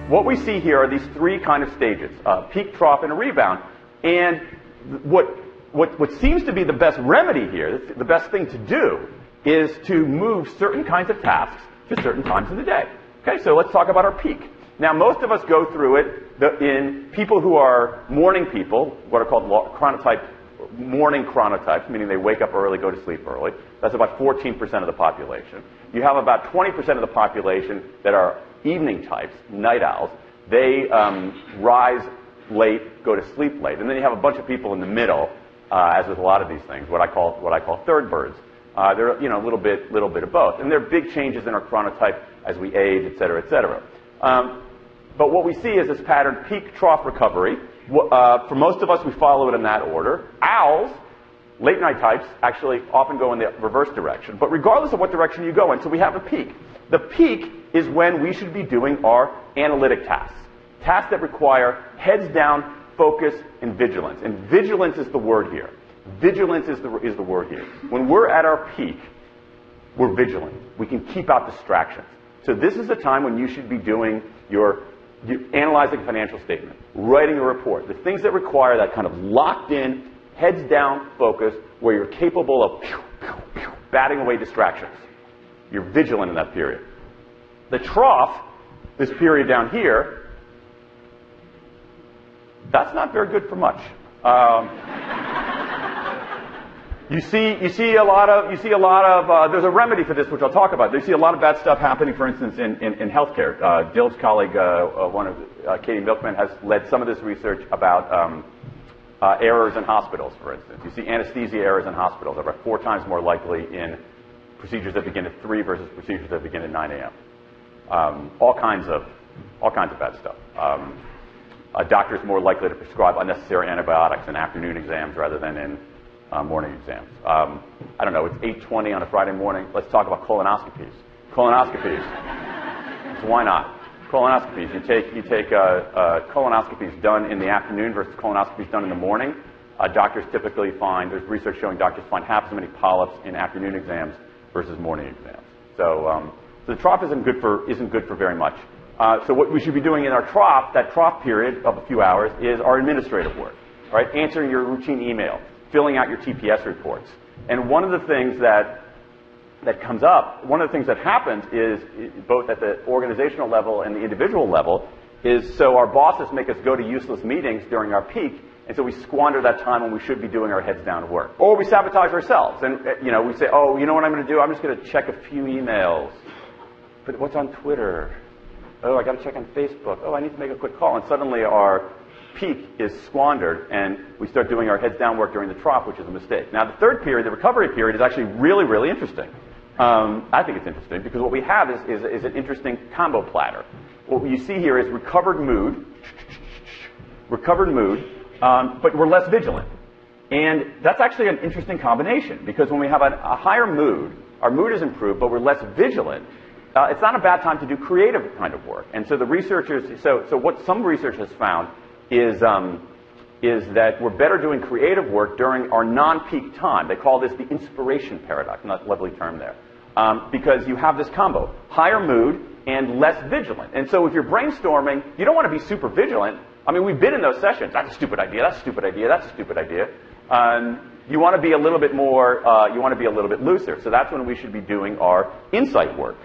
what we see here are these three kind of stages, peak, trough, and a rebound. And what seems to be the best remedy here, the best thing to do, is to move certain kinds of tasks to certain times of the day. Okay, so let's talk about our peak. Now, most of us go through it in people who are morning people, what are called morning chronotypes, meaning they wake up early, go to sleep early. That's about 14% of the population. You have about 20% of the population that are evening types, night owls. They rise late, go to sleep late. And then you have a bunch of people in the middle, as with a lot of these things, what I call third birds. They're a little bit of both. And there are big changes in our chronotype as we age, et cetera, et cetera. But what we see is this pattern, peak, trough, recovery. For most of us, we follow it in that order. Owls, late night types, actually often go in the reverse direction. But regardless of what direction you go in, so we have a peak. The peak is when we should be doing our analytic tasks. Tasks that require heads down, focus, and vigilance. And vigilance is the word here. Vigilance is the word here. When we're at our peak, we're vigilant. We can keep out distractions. So this is the time when you should be doing analyzing a financial statement, writing a report, the things that require that kind of locked in, heads down focus, where you're capable of batting away distractions. You're vigilant in that period. The trough, this period down here, that's not very good for much. You see a lot of. There's a remedy for this, which I'll talk about. You see a lot of bad stuff happening, for instance, in healthcare. Dill's colleague, Katie Milkman, has led some of this research about errors in hospitals, for instance. You see anesthesia errors in hospitals are about 4 times more likely in procedures that begin at 3 versus procedures that begin at 9 a.m. All kinds of bad stuff. A doctor's more likely to prescribe unnecessary antibiotics in afternoon exams rather than in morning exams. I don't know, it's 8:20 on a Friday morning. Let's talk about colonoscopies. So why not? Colonoscopies. You take colonoscopies done in the afternoon versus colonoscopies done in the morning. Doctors typically find, there's research showing doctors find half as many polyps in afternoon exams versus morning exams. So the trough isn't good for very much. So what we should be doing in our trough, that trough period of a few hours, is our administrative work. Right? Answering your routine email, filling out your TPS reports. And one of the things that comes up, one of the things that happens is, both at the organizational level and the individual level, is so our bosses make us go to useless meetings during our peak, and so we squander that time when we should be doing our heads down work. Or we sabotage ourselves, and we say, oh, you know what I'm going to do? I'm just going to check a few emails. But what's on Twitter? Oh, I got to check on Facebook. Oh, I need to make a quick call. And suddenly our peak is squandered, and we start doing our heads down work during the trough, which is a mistake. Now, the third period, the recovery period, is actually really, really interesting. I think it's interesting because what we have is an interesting combo platter. What you see here is recovered mood, but we're less vigilant. And that's actually an interesting combination, because when we have a higher mood, our mood is improved, but we're less vigilant. It's not a bad time to do creative kind of work. And so the researchers, so what some research has found is that we're better doing creative work during our non-peak time. They call this the inspiration paradox, not a lovely term there, because you have this combo, higher mood and less vigilant. And so if you're brainstorming, you don't want to be super vigilant. I mean, we've been in those sessions. That's a stupid idea. That's a stupid idea. That's a stupid idea. You want to be a little bit more. You want to be a little bit looser. So that's when we should be doing our insight work.